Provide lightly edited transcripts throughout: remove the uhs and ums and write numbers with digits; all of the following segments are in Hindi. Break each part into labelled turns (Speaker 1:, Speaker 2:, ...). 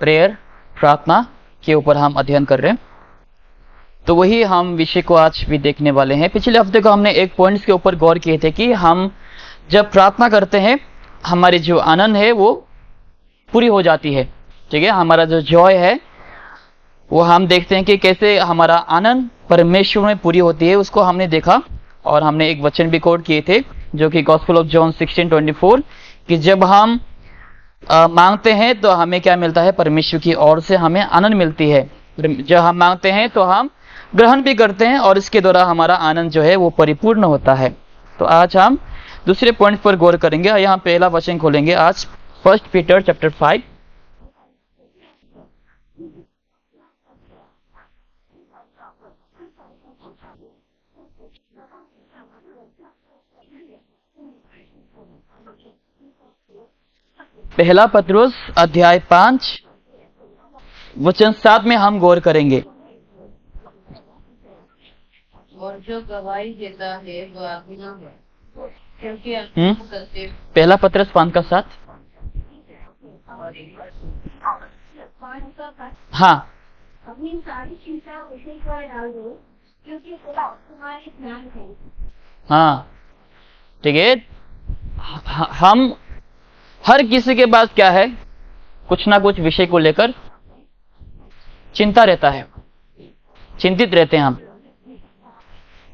Speaker 1: प्रेयर, प्रार्थना के ऊपर हम अध्ययन कर रहे हैं। तो वही हम विषय को आज भी देखने वाले हैं। पिछले हफ्ते को हमने एक पॉइंट्स के ऊपर गौर किए थे कि हम जब प्रार्थना करते हैं हमारी जो आनंद है वो पूरी हो जाती है। ठीक है, हमारा जो जॉय है वो हम देखते हैं कि कैसे हमारा आनंद परमेश्वर में पूरी होती है, उसको हमने देखा। और हमने एक वचन भी कोट किए थे जो कि गॉस्पेल ऑफ जॉन 16:24 कि जब हम मांगते हैं तो हमें क्या मिलता है, परमेश्वर की ओर से हमें आनंद मिलती है। जब हम मांगते हैं तो हम ग्रहण भी करते हैं और इसके द्वारा हमारा आनंद जो है वो परिपूर्ण होता है। तो आज हम दूसरे पॉइंट पर गौर करेंगे। यहाँ पहला वचन खोलेंगे आज 1 पीटर चैप्टर 5। पहला पत्रुस अध्याय 5 वचन 7 में हम गौर करेंगे।
Speaker 2: और जो गवाही देता है वह आज्ञा है, क्योंकि
Speaker 1: पहला पत्रुस 5 का 7। हाँ,
Speaker 3: अपनी सारी चिंता उसी पर डाल दो, क्योंकि तुम्हारे ज्ञान है।
Speaker 1: हाँ, ठीक है। हम हर किसी के पास क्या है, कुछ ना कुछ विषय को लेकर चिंता रहता है, चिंतित रहते हैं हम।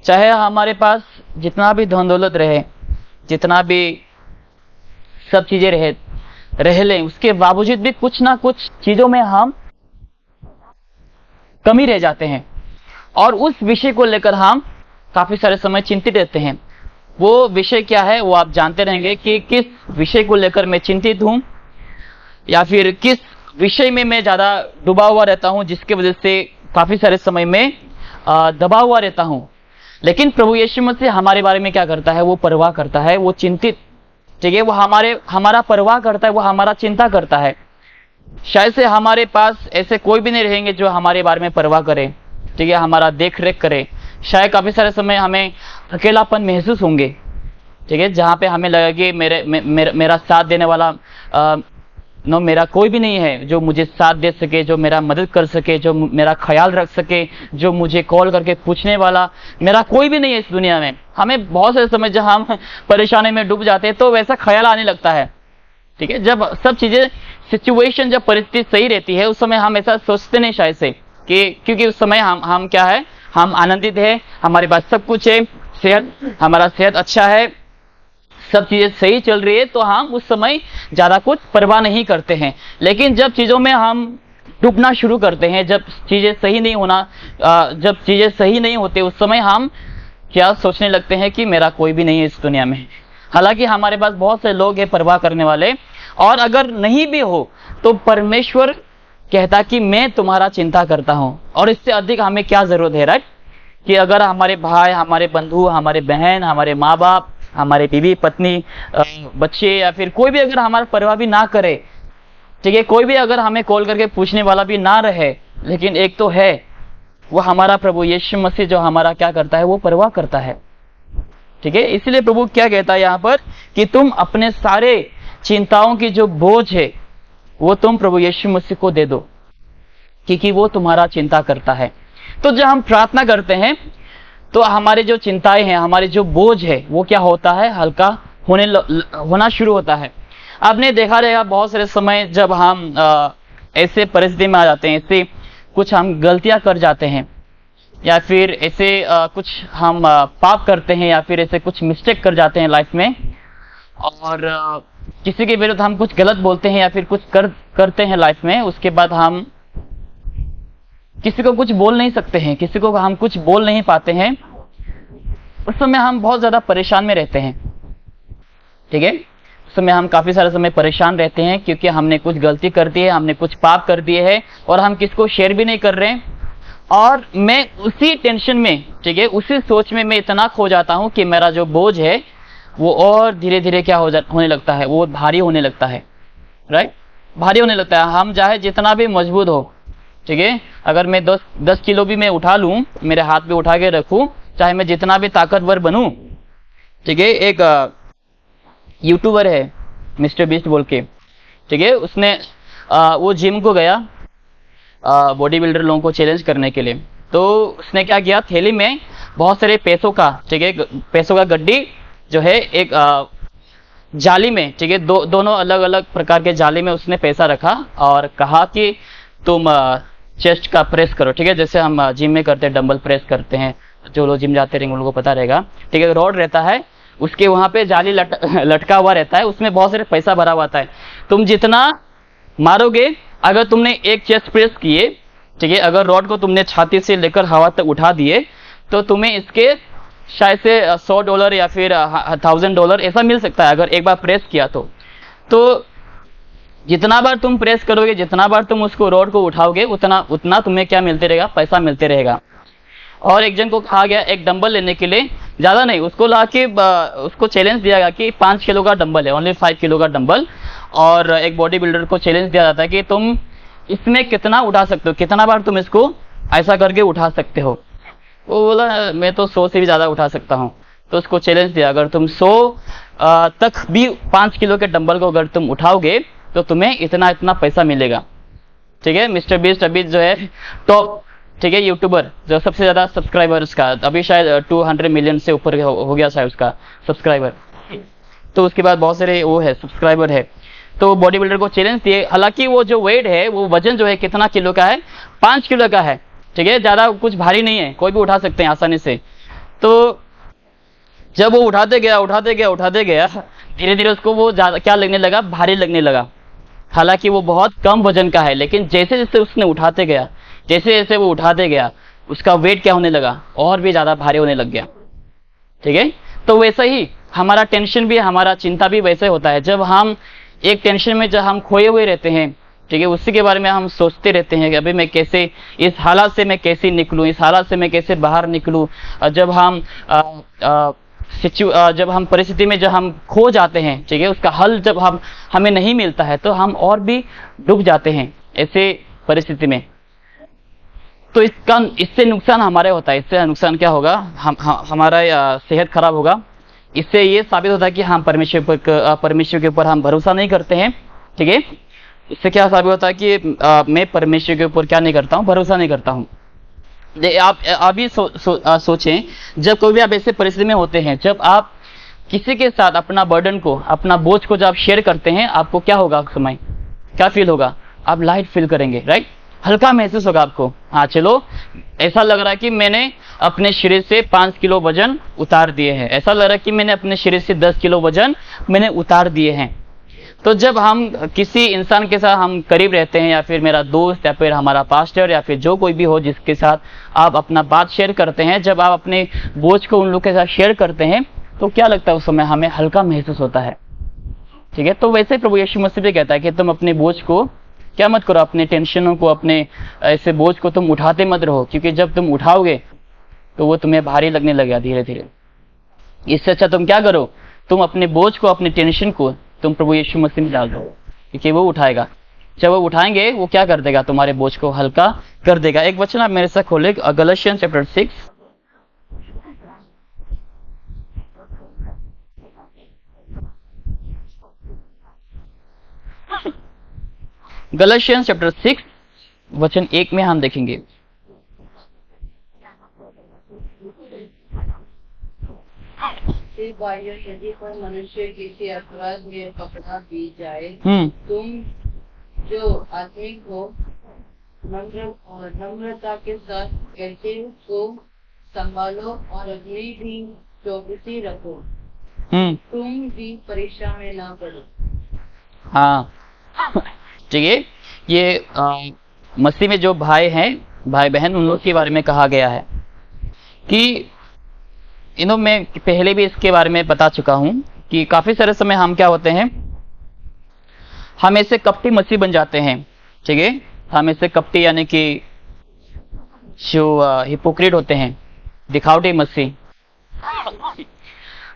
Speaker 1: चाहे हमारे पास जितना भी धन दौलत रहे, जितना भी सब चीजें रह लें, उसके बावजूद भी कुछ ना कुछ चीजों में हम कमी रह जाते हैं और उस विषय को लेकर हम काफी सारे समय चिंतित रहते हैं। वो विषय क्या है वो आप जानते रहेंगे कि किस विषय को लेकर मैं चिंतित हूं, या फिर किस विषय में मैं ज्यादा डूबा हुआ रहता हूं, जिसके वजह से काफी सारे समय में दबा हुआ रहता हूं। लेकिन प्रभु यीशु मसीह हमारे बारे में क्या करता है, वो परवाह करता है, वो चिंतित, ठीक है, वो हमारा परवाह करता है, वो हमारा चिंता करता है। शायद से हमारे पास ऐसे कोई भी नहीं रहेंगे जो हमारे बारे में परवाह करे, ठीक है, हमारा देख रेख करे। शायद काफी सारे समय हमें अकेलापन महसूस होंगे, ठीक है, जहाँ पे हमें लगेगा कि मेरा साथ देने वाला मेरा कोई भी नहीं है जो मुझे साथ दे सके, जो मेरा मदद कर सके, जो मेरा ख्याल रख सके, जो मुझे कॉल करके पूछने वाला मेरा कोई भी नहीं है इस दुनिया में। हमें बहुत सारे समय जब हम परेशानी में डूब जाते हैं तो वैसा ख्याल आने लगता है, ठीक है। जब सब चीजें सिचुएशन, जब परिस्थिति सही रहती है उस समय हम ऐसा सोचते नहीं शायद से, कि क्योंकि उस समय हम क्या है, हम आनंदित है, हमारे पास सब कुछ है, हमारा सेहत अच्छा है, सब चीजें सही चल रही है, तो हम उस समय ज्यादा कुछ परवाह नहीं करते हैं। लेकिन जब चीजों में हम डूबना शुरू करते हैं, जब चीजें सही नहीं होते, उस समय हम क्या सोचने लगते हैं कि मेरा कोई भी नहीं है इस दुनिया में। हालांकि हमारे पास बहुत से लोग हैं परवाह करने वाले, और अगर नहीं भी हो तो परमेश्वर कहता कि मैं तुम्हारा चिंता करता हूं। और इससे अधिक हमें क्या जरूरत है, राइट? कि अगर हमारे भाई, हमारे बंधु, हमारे बहन, हमारे माँ बाप, हमारे बीवी पत्नी, बच्चे, या फिर कोई भी अगर हमारा परवाह भी ना करे, ठीक है, कोई भी अगर हमें कॉल करके पूछने वाला भी ना रहे, लेकिन एक तो है वो हमारा प्रभु यीशु मसीह, जो हमारा क्या करता है, वो परवाह करता है, ठीक है। इसलिए प्रभु क्या कहता है यहाँ पर कि तुम अपने सारे चिंताओं की जो बोझ है वो तुम प्रभु यीशु मसीह को दे दो, क्योंकि वो तुम्हारा चिंता करता है। तो जब हम प्रार्थना करते हैं तो हमारे जो चिंताएं हैं, हमारे जो बोझ है, वो क्या होता है, हल्का होना शुरू होता है। आपने देखा रहेगा बहुत सारे समय जब हम ऐसे परिस्थिति में आ जाते हैं, ऐसे कुछ हम गलतियां कर जाते हैं, या फिर ऐसे कुछ हम पाप करते हैं, या फिर ऐसे कुछ मिस्टेक कर जाते हैं लाइफ में, और किसी के विरुद्ध हम कुछ गलत बोलते हैं या फिर कुछ करते हैं लाइफ में। उसके बाद हम किसी को कुछ बोल नहीं सकते हैं, किसी को हम कुछ बोल नहीं पाते हैं। उस समय हम बहुत ज्यादा परेशान में रहते हैं, ठीक है। उस समय हम काफी सारे समय परेशान रहते हैं क्योंकि हमने कुछ गलती कर दी है, हमने कुछ पाप कर दिए हैं, और हम किसको शेयर भी नहीं कर रहे हैं। और मैं उसी टेंशन में, ठीक है, उसी सोच में मैं इतना खो जाता हूं कि मेरा जो बोझ है वो और धीरे धीरे क्या होने लगता है, वो भारी होने लगता है, राइट? भारी होने लगता है। हम चाहे जितना भी मजबूत हो, ठीक है, अगर मैं 10 किलो भी मैं उठा लूं, मेरे हाथ पे उठा के रखूं, चाहे मैं जितना भी ताकतवर बनूं, ठीक है। एक यूट्यूबर है मिस्टर बीस्ट बोल के, ठीक है, उसने वो जिम को गया बॉडी बिल्डर लोगों को चैलेंज करने के लिए। तो उसने क्या किया, थैली में बहुत सारे पैसों का, ठीक है, पैसों का गड्डी जो है एक जाली में, ठीक है, दोनों अलग अलग प्रकार के जाली में उसने पैसा रखा और कहा कि तुम चेस्ट का प्रेस करो, ठीक है, जैसे हम जिम में करते हैं, डंबल प्रेस करते हैं, जो लोग जिम जाते रहेंगे उन लोगों को पता रहेगा, ठीक है। रॉड रहता है, उसके वहां पे जाली लटका हुआ रहता है, उसमें बहुत सारे पैसा भरा हुआ आता है। तुम जितना मारोगे, अगर तुमने एक चेस्ट प्रेस किए, ठीक है, अगर रॉड को तुमने छाती से लेकर हवा तक उठा दिए, तो तुम्हें इसके शायद से $100 या फिर $1000 ऐसा मिल सकता है, अगर एक बार प्रेस किया तो जितना बार तुम प्रेस करोगे, जितना बार तुम उसको रॉड को उठाओगे, उतना तुम्हें क्या मिलते रहेगा, पैसा मिलते रहेगा। और एक जन को कहा गया एक डंबल लेने के लिए, ज्यादा नहीं, उसको ला के उसको चैलेंज दिया गया कि 5 किलो का डंबल है, ओनली 5 किलो का डंबल, और एक बॉडी बिल्डर को चैलेंज दिया जाता है कि तुम इसमें कितना उठा सकते हो, कितना बार तुम इसको ऐसा करके उठा सकते हो। वो बोला मैं तो 100 से भी ज्यादा उठा सकता हूँ। तो उसको चैलेंज दिया, अगर तुम 100 तक भी 5 किलो के डंबल को अगर तुम उठाओगे तो तुम्हें इतना इतना पैसा मिलेगा, ठीक है। मिस्टर बीस्ट अभी जो है टॉप, ठीक है, यूट्यूबर जो सबसे ज्यादा सब्सक्राइबर उसका अभी शायद 200 मिलियन से ऊपर हो गया शायद उसका सब्सक्राइबर। तो उसके बाद बहुत सारे वो है सब्सक्राइबर है। तो बॉडी बिल्डर को चैलेंज दिए, हालांकि वो जो वेट है, वो वजन जो है कितना किलो का है, 5 किलो का है, ठीक है, ज्यादा कुछ भारी नहीं है, कोई भी उठा सकते हैं आसानी से। तो जब वो उठाते गया धीरे धीरे उसको वो ज्यादा क्या लगने लगा, भारी लगने लगा। हालांकि वो बहुत कम वजन का है, लेकिन जैसे जैसे उसने उठाते गया, जैसे जैसे वो उठाते गया, उसका वेट क्या होने लगा, और भी ज्यादा भारी होने लग गया, ठीक है। तो वैसे ही हमारा टेंशन भी, हमारा चिंता भी वैसे होता है। जब हम एक टेंशन में जब हम खोए हुए रहते हैं, ठीक है, उसी के बारे में हम सोचते रहते हैं कि अभी मैं कैसे इस हालात से मैं कैसे निकलूं, इस हालात से मैं कैसे बाहर निकलूं। जब हम परिस्थिति में जब हम खो जाते हैं, ठीक है, उसका हल जब हमें नहीं मिलता है, तो हम और भी डूब जाते हैं ऐसे परिस्थिति में। तो इससे नुकसान हमारे होता है। इससे नुकसान क्या होगा, हमारा सेहत खराब होगा। इससे ये साबित होता है कि हम परमेश्वर के ऊपर हम भरोसा नहीं करते हैं, ठीक है। इससे क्या साबित होता है कि मैं परमेश्वर के ऊपर क्या नहीं करता हूँ, भरोसा नहीं करता हूँ। आप अभी सोचें, जब कोई भी आप ऐसे परिस्थिति में होते हैं, जब आप किसी के साथ अपना बर्डन को, अपना बोझ को जब आप शेयर करते हैं, आपको क्या होगा, उस समय क्या फील होगा, आप लाइट फील करेंगे, राइट, हल्का महसूस होगा आपको। हाँ चलो, ऐसा लग रहा है कि मैंने अपने शरीर से 5 किलो वजन उतार दिए हैं, ऐसा लग रहा है कि मैंने अपने शरीर से 10 किलो वजन मैंने उतार दिए हैं। तो जब हम किसी इंसान के साथ हम करीब रहते हैं, या फिर मेरा दोस्त, या फिर हमारा पास्टर, या फिर जो कोई भी हो जिसके साथ आप अपना बात शेयर करते हैं, जब आप अपने बोझ को उन लोग के साथ शेयर करते हैं, तो क्या लगता है, उस समय हमें हल्का महसूस होता है, ठीक है। तो वैसे प्रभु यीशु मसीह भी कहता है कि तुम अपने बोझ को क्या मत करो, अपने टेंशनों को, अपने ऐसे बोझ को तुम उठाते मत रहो, क्योंकि जब तुम उठाओगे तो वो तुम्हें भारी लगने लगेगा धीरे धीरे। इससे अच्छा तुम क्या करो, तुम अपने बोझ को, अपने टेंशन को तुम प्रभु यीशु मसीह में डाल दो, क्योंकि वो उठाएगा। जब वो उठाएंगे, वो क्या कर देगा, तुम्हारे बोझ को हल्का कर देगा। एक वचन आप मेरे साथ खोले, गलातियन चैप्टर 6, गलातियन चैप्टर 6 वचन 1 में हम देखेंगे।
Speaker 2: बाह्य यदि कोई मनुष्य किसी अपराध में पकड़ा भी जाए, तुम जो आत्मिक हो नम्रता के साथ ऐसे को संभालो और अपनी भी चौकसी रखो, तुम भी परीक्षा में ना पड़ो।
Speaker 1: हाँ ठीक है, ये मसीह में जो भाई हैं, भाई बहन, उन लोग के बारे में कहा गया है कि मैं पहले भी इसके बारे में बता चुका हूं कि काफी सारे समय हम क्या होते हैं, हम ऐसे कपटी मसीह बन जाते हैं, ठीक है। हम ऐसे कपटी यानी कि जो हिपोक्रेट होते हैं, दिखावटी मसीह,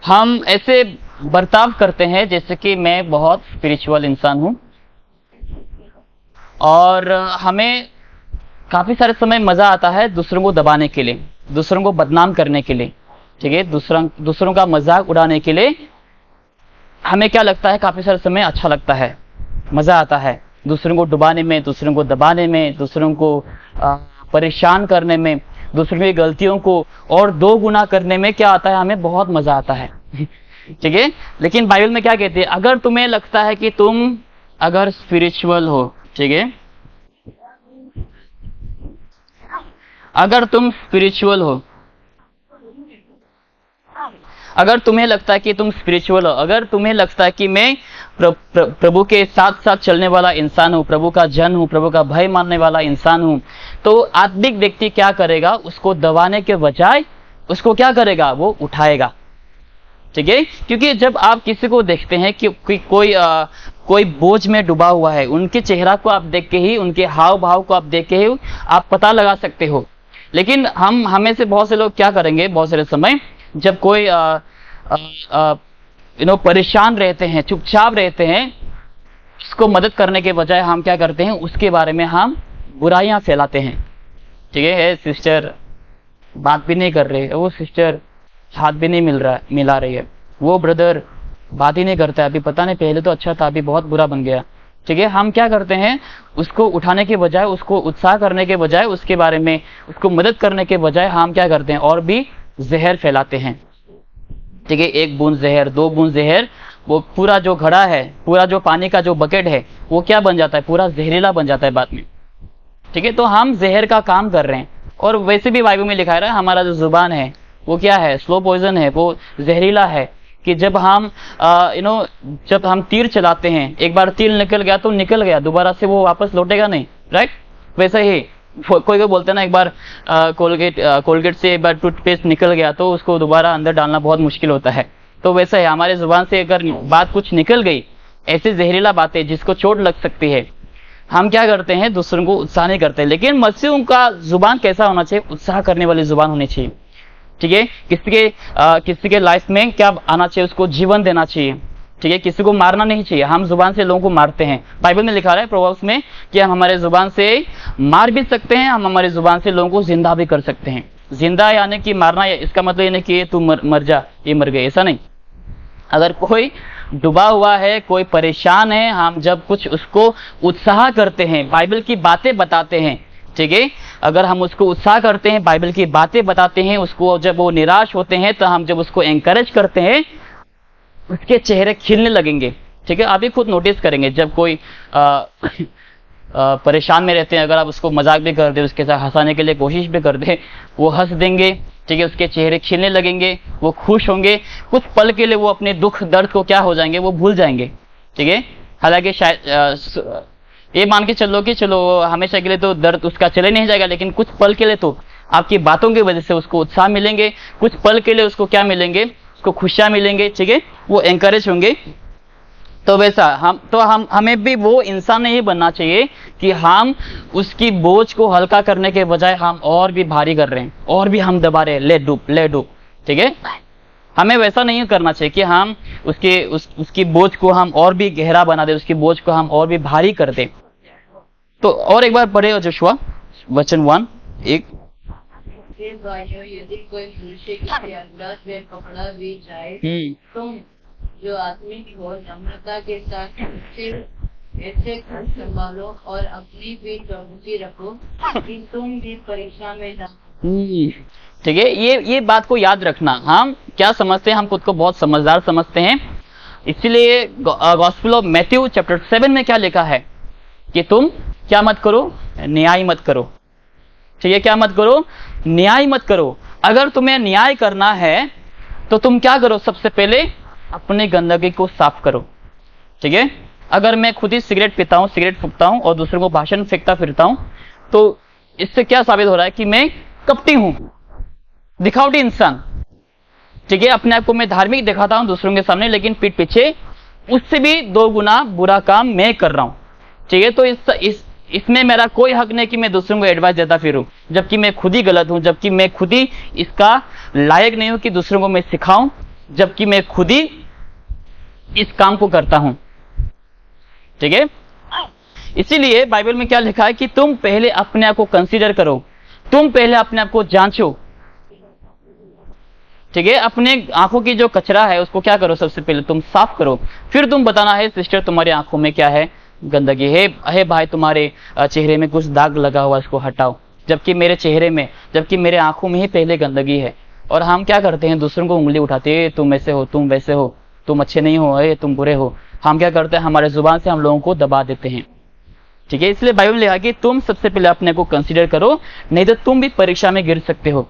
Speaker 1: हम ऐसे बर्ताव करते हैं जैसे कि मैं बहुत स्पिरिचुअल इंसान हूं, और हमें काफी सारे समय मजा आता है दूसरों को दबाने के लिए, दूसरों को बदनाम करने के लिए, ठीक है, दूसरों का मजाक उड़ाने के लिए हमें क्या लगता है, काफी सारे समय अच्छा लगता है, मजा आता है। दूसरों को डुबाने में, दूसरों को दबाने में, दूसरों को परेशान करने में, दूसरों की गलतियों को और 2 गुना करने में क्या आता है, हमें बहुत मजा आता है। ठीक है, लेकिन बाइबल में क्या कहती है, अगर तुम्हें लगता है कि तुम अगर स्पिरिचुअल हो, ठीक है, अगर तुम स्पिरिचुअल हो, अगर तुम्हें लगता है कि तुम स्पिरिचुअल हो, अगर तुम्हें लगता है कि मैं प्रभु के साथ साथ चलने वाला इंसान हूं, प्रभु का जन हूं, प्रभु का भय मानने वाला इंसान हूं, तो आत्मिक व्यक्ति क्या करेगा, उसको दबाने के बजाय उसको क्या करेगा, वो उठाएगा। ठीक है, क्योंकि जब आप किसी को देखते हैं कि कोई बोझ में डूबा हुआ है, उनके चेहरा को आप देख के ही, उनके हाव भाव को आप देख के ही आप पता लगा सकते हो। लेकिन हमें से बहुत से लोग क्या करेंगे, बहुत सारे समय जब कोई परेशान रहते हैं, चुपचाप रहते हैं, उसको मदद करने के बजाय हम क्या करते हैं, उसके बारे में हम बुराइयां फैलाते हैं। ठीक है, सिस्टर बात भी नहीं कर रहे, वो सिस्टर हाथ भी नहीं मिला रही है, वो ब्रदर बात ही नहीं करता है, अभी पता नहीं पहले तो अच्छा था, अभी बहुत बुरा बन गया। ठीक है, हम क्या करते हैं, उसको उठाने के बजाय, उसको उत्साह करने के बजाय, उसके बारे में उसको मदद करने के बजाय हम क्या करते हैं, और भी जहर फैलाते हैं। ठीक है, 1 बूंद जहर, 2 बूंद जहर, वो पूरा जो घड़ा है, पूरा जो पानी का जो बकेट है, वो क्या बन जाता है, पूरा जहरीला बन जाता है बाद में। ठीक है, तो हम जहर का काम कर रहे हैं। और वैसे भी बाइबल में लिखा है, हमारा जो जुबान है वो क्या है, स्लो पॉइजन है, वो जहरीला है। कि जब हम जब हम तीर चलाते हैं, एक बार तीर निकल गया तो निकल गया, दोबारा से वो वापस लौटेगा नहीं, राइट। वैसे ही कोई बोलते हैं ना, एक बार कोलगेट से एक बार टूथपेस्ट निकल गया तो उसको दोबारा अंदर डालना बहुत मुश्किल होता है। तो वैसा है, हमारे जुबान से अगर बात कुछ निकल गई, ऐसी जहरीला बातें जिसको चोट लग सकती है, हम क्या करते हैं, दूसरों को उत्साह नहीं करते। लेकिन मसीहों का जुबान कैसा होना चाहिए, उत्साह करने वाली जुबान होनी चाहिए। ठीक है, किसी के लाइफ में क्या आना चाहिए, उसको जीवन देना चाहिए। ठीक है, किसी को मारना नहीं चाहिए। हम जुबान से लोगों को मारते हैं, बाइबल में लिखा है प्रोवर्ब्स में कि हम हमारे जुबान से मार भी सकते हैं, हम हमारे जुबान से लोगों को जिंदा भी कर सकते हैं। जिंदा यानी कि मारना, इसका मतलब ये नहीं कि तू मर जा, ये मर गए, ऐसा नहीं। अगर कोई डूबा हुआ है, कोई परेशान है, हम जब कुछ उसको उत्साह करते हैं, बाइबल की बातें बताते हैं, ठीक है, अगर हम उसको उत्साह करते हैं, बाइबल की बातें बताते हैं, उसको जब वो निराश होते हैं तो हम जब उसको एनकरेज करते हैं, उसके चेहरे खिलने लगेंगे। ठीक है, आप भी खुद नोटिस करेंगे, जब कोई परेशान में रहते हैं, अगर आप उसको मजाक भी कर दे, उसके साथ हंसाने के लिए कोशिश भी कर दे, वो हंस देंगे। ठीक है, उसके चेहरे खिलने लगेंगे, वो खुश होंगे, कुछ पल के लिए वो अपने दुख दर्द को क्या हो जाएंगे, वो भूल जाएंगे। ठीक है, हालांकि शायद ये मान के चलो कि चलो हमेशा के लिए तो दर्द उसका चले नहीं जाएगा, लेकिन कुछ पल के लिए तो आपकी बातों की वजह से उसको उत्साह मिलेंगे, कुछ पल के लिए उसको क्या मिलेंगे, उसको खुशियां मिलेंगे। ठीक है, वो एनकरेज होंगे। तो वैसा हमें भी वो इंसान नहीं बनना चाहिए कि हम उसकी बोझ को हल्का करने के बजाय हम और भी भारी कर रहे हैं, और भी हम दबा रहे हैं, ले डूब। ठीक है, हमें वैसा नहीं करना चाहिए कि हम उसकी बोझ को हम और भी गहरा बना दे, उसकी बोझ को हम और भी भारी कर दे। तो और एक बार पढ़े जोशुआ वचन 1।
Speaker 2: भाइयों, यदि कोई मनुष्य किसी अपराध में पकड़ा भी जाए, तुम जो आत्मिक हो, नम्रता के साथ ऐसे संभालो और अपनी भी चौकसी रखो कि तुम भी परीक्षा में न।
Speaker 1: ठीक है, ये बात को याद रखना। हम क्या समझते हैं, हम खुद को बहुत समझदार समझते हैं, इसीलिए गॉस्पेल ऑफ मैथ्यू चैप्टर 7 में क्या लिखा है कि तुम क्या मत करो, न्याय मत करो। ठीक है, क्या मत करो, न्याय मत करो। अगर तुम्हें न्याय करना है तो तुम क्या करो, सबसे पहले अपनी गंदगी को साफ करो। ठीक है, अगर मैं खुद ही सिगरेट पीता हूं, सिगरेट फूकता हूं और दूसरों को भाषण फेंकता फिरता हूं, तो इससे क्या साबित हो रहा है कि मैं कपटी हूं, दिखावटी इंसान। ठीक है, अपने आप को मैं धार्मिक दिखाता हूं दूसरों के सामने, लेकिन पीठ पीछे उससे भी 2 गुना बुरा काम मैं कर रहा हूं। ठीक है, तो इसमें मेरा कोई हक नहीं कि मैं दूसरों को एडवाइस देता फिरूं, जबकि मैं खुद ही गलत हूं, जबकि मैं खुद ही इसका लायक नहीं हूं कि दूसरों को मैं सिखाऊं, जबकि मैं खुद ही इस काम को करता हूं। ठीक है, इसीलिए बाइबल में क्या लिखा है कि तुम पहले अपने आप को कंसीडर करो, तुम पहले अपने आप को जांचो। ठीक है, अपने आंखों की जो कचरा है उसको क्या करो, सबसे पहले तुम साफ करो, फिर तुम बताना है सिस्टर तुम्हारी आंखों में क्या है, गंदगी है, हे भाई तुम्हारे चेहरे में कुछ दाग लगा हुआ, इसको हटाओ, जबकि मेरे चेहरे में, जबकि मेरे आंखों में ही पहले गंदगी है। और हम क्या करते हैं, दूसरों को उंगली उठाते हैं, तुम ऐसे हो, तुम वैसे हो, तुम अच्छे नहीं हो, तुम बुरे हो। हम क्या करते हैं, हमारे जुबान से हम लोगों को दबा देते हैं। ठीक है, इसलिए बाइबल में लिखा कि तुम सबसे पहले अपने को कंसीडर करो, नहीं तो तुम भी परीक्षा में गिर सकते हो,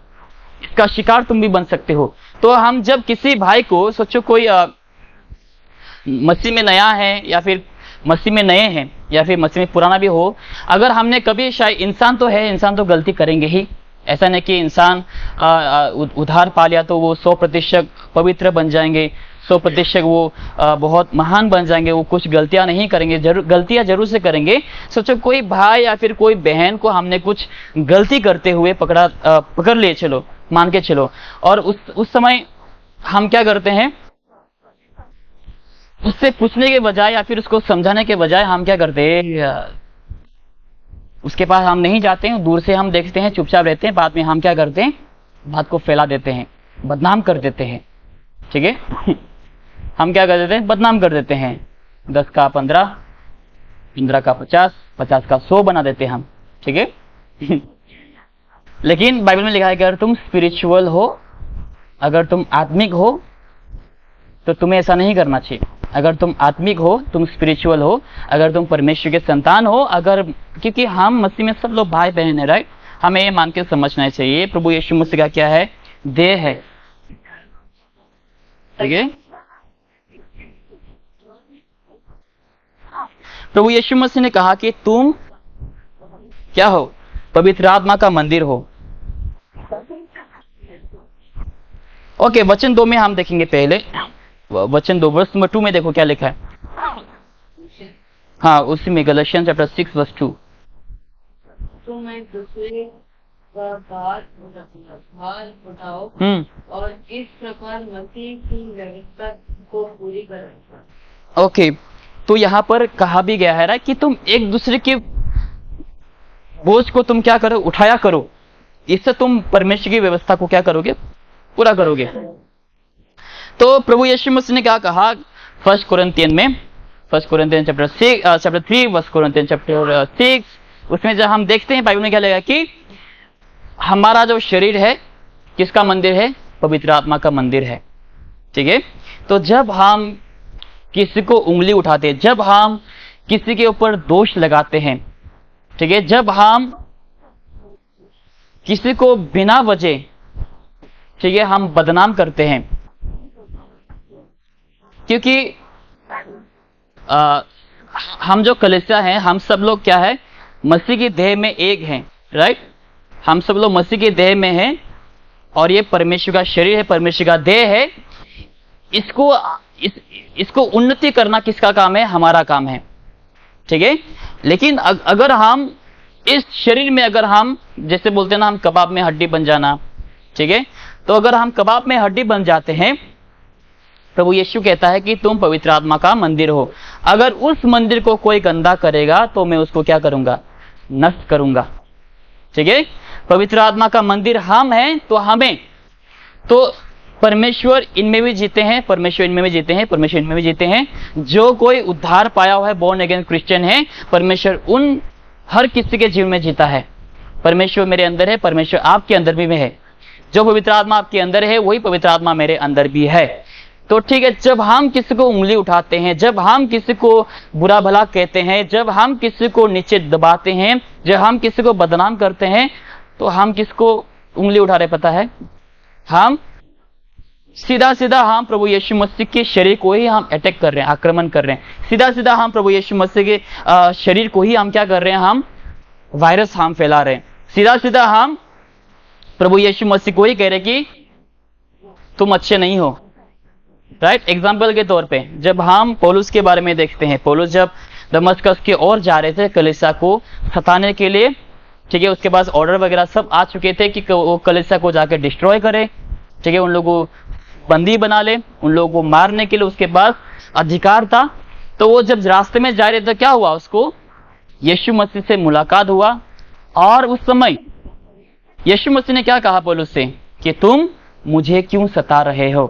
Speaker 1: इसका शिकार तुम भी बन सकते हो। तो हम जब किसी भाई को, सोचो कोई मसीह में नया है या फिर मसीह में नए हैं या फिर मसीह में पुराना भी हो, अगर हमने कभी, शायद इंसान तो है, इंसान तो गलती करेंगे ही, ऐसा नहीं कि इंसान उद्धार पा लिया तो वो 100% पवित्र बन जाएंगे, 100% वो बहुत महान बन जाएंगे, वो कुछ गलतियां नहीं करेंगे, गलतियां जरूर से करेंगे। सोचो कोई भाई या फिर कोई बहन को हमने कुछ गलती करते हुए पकड़ लिए, चलो मान के चलो, और उस समय हम क्या करते हैं, उससे पूछने के बजाय या फिर उसको समझाने के बजाय हम क्या करते हैं, उसके पास हम नहीं जाते हैं, दूर से हम देखते हैं, चुपचाप रहते हैं, बाद में हम क्या करते हैं, बात को फैला देते हैं, बदनाम कर देते हैं। ठीक है हम क्या कर देते हैं, बदनाम कर देते हैं, 10 का 15, 15 का 50, 50 का 100 बना देते हैं हम। ठीक है लेकिन बाइबल में लिखा है कि अगर तुम स्पिरिचुअल हो, अगर तुम आत्मिक हो, तो तुम्हें ऐसा नहीं करना चाहिए। अगर तुम आत्मिक हो, तुम स्पिरिचुअल हो, अगर तुम परमेश्वर के संतान हो, अगर, क्योंकि हम मसीह में सब लोग भाई बहन है, राइट, हमें ये मान के समझना चाहिए प्रभु यीशु मसीह का क्या है, देह है। ठीक है, प्रभु यीशु मसीह ने कहा कि तुम क्या हो, पवित्र आत्मा का मंदिर हो। ओके, वचन 2 में हम देखेंगे, पहले वचन 2 वर्स नंबर 2 में देखो क्या लिखा है। हाँ, उसी में गलातियन चैप्टर 6 वर्स 2।
Speaker 2: तुम एक दूसरे का भार उठाओ और इस प्रकार मसीह की व्यवस्था को पूरी करो।
Speaker 1: ओके, तो यहाँ पर कहा भी गया है ना कि तुम एक दूसरे के बोझ को तुम क्या करो, उठाया करो, इससे तुम परमेश्वर की व्यवस्था को क्या करोगे, पूरा करोगे। तो प्रभु यीशु मसीह ने क्या कहा 1 कोरिन्थियन में, 1 कोरिन्थियन चैप्टर 3 1 कोरिन्थियन चैप्टर 6, उसमें जब हम देखते हैं बाइबल में क्या लिखा कि हमारा जो शरीर है किसका मंदिर है, पवित्र आत्मा का मंदिर है। ठीक है, तो जब हम किसी को उंगली उठाते हैं, जब हम किसी के ऊपर दोष लगाते हैं, ठीक है, जब हम किसी को बिना वजह, ठीक है, हम बदनाम करते हैं, क्योंकि हम जो कलीसिया हैं, हम सब लोग क्या है, मसीह की देह में एक हैं, राइट, हम सब लोग मसीह की देह में हैं, और ये परमेश्वर का शरीर है, परमेश्वर का देह है। इसको उन्नति करना किसका काम है, हमारा काम है। ठीक है, लेकिन अगर हम इस शरीर में, अगर हम जैसे बोलते हैं ना, हम कबाब में हड्डी बन जाना, ठीक है, तो अगर हम कबाब में हड्डी बन जाते हैं, प्रभु यीशु कहता है कि तुम पवित्र आत्मा का मंदिर हो। अगर उस मंदिर को कोई गंदा करेगा तो मैं उसको क्या करूंगा, नष्ट करूंगा। ठीक है, पवित्र आत्मा का मंदिर हम हैं, तो हमें, तो परमेश्वर इनमें भी जीते हैं, परमेश्वर इनमें भी जीते हैं, परमेश्वर इनमें भी जीते हैं। जो कोई उद्धार पाया हुआ है, बोर्न अगेन क्रिश्चियन है, परमेश्वर उन हर किसी के जीवन में जीता है। परमेश्वर मेरे अंदर है, परमेश्वर आपके अंदर भी में है। जो पवित्र आत्मा आपके अंदर है, वही पवित्र आत्मा मेरे अंदर भी है। तो ठीक है, जब हम किसी को उंगली उठाते हैं, जब हम किसी को बुरा भला कहते हैं, जब हम किसी को नीचे दबाते हैं, जब हम किसी को बदनाम करते हैं, तो हम किसको उंगली उठा रहे पता है, हम सीधा सीधा हम प्रभु यीशु मसीह के शरीर को ही हम अटैक कर रहे हैं, आक्रमण कर रहे हैं। सीधा सीधा हम प्रभु यीशु मसीह के शरीर को ही हम क्या कर रहे हैं, हम वायरस हम फैला रहे हैं। सीधा सीधा हम प्रभु यीशु मसीह को ही कह रहे हैं कि तुम अच्छे नहीं हो, राइट। एग्जाम्पल के तौर पे जब हम पौलुस के बारे में देखते हैं, पौलुस जब दमस्कस की ओर जा रहे थे कलीसिया को सताने के लिए, ठीक है, उसके पास ऑर्डर वगैरह सब आ चुके थे कि वो कलीसिया को जाकर डिस्ट्रॉय करे, ठीक है, उन लोगों को बंदी बना ले, उन लोगों को मारने के लिए उसके पास अधिकार था। तो वो जब रास्ते में जा रहे थे, क्या हुआ, उसको यीशु मसीह से मुलाकात हुआ, और उस समय यीशु मसीह ने क्या कहा पौलुस से कि तुम मुझे क्यों सता रहे हो।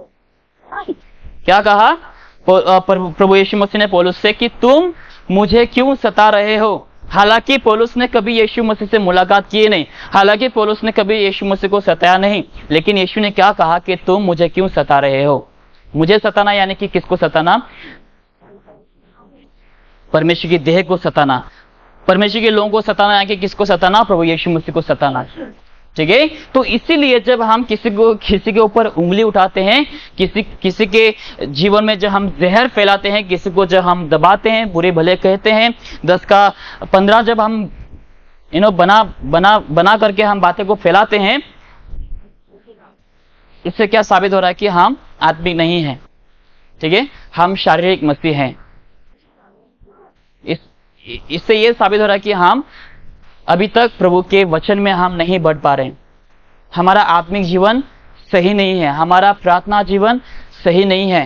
Speaker 1: क्या कहा प्रभु यीशु मसीह ने पौलुस से कि तुम मुझे क्यों सता रहे हो। हालांकि पौलुस ने कभी यीशु मसीह से मुलाकात की नहीं, हालांकि पौलुस ने कभी यीशु मसीह को सताया नहीं, लेकिन यीशु ने क्या कहा कि तुम मुझे क्यों सता रहे हो। मुझे सताना यानी कि किसको सताना, परमेश्वर की देह को सताना, परमेश्वर के लोगों को सताना, यानी कि किसको सताना, प्रभु यीशु मसीह को सताना। ठीक है, तो इसीलिए जब हम किसी के ऊपर उंगली उठाते हैं, किसी के जीवन में जब हम जहर फैलाते हैं, किसी को जब हम दबाते हैं, बुरे भले कहते हैं, 10 का 15 जब हम बना करके हम बातें को फैलाते हैं, इससे क्या साबित हो रहा है कि हम आत्मिक नहीं हैं। ठीक है, हम शारीरिक मसीह हैं। इससे यह साबित हो रहा है कि हम अभी तक प्रभु के वचन में हम नहीं बढ़ पा रहे हैं, हमारा आत्मिक जीवन सही नहीं है, हमारा प्रार्थना जीवन सही नहीं है।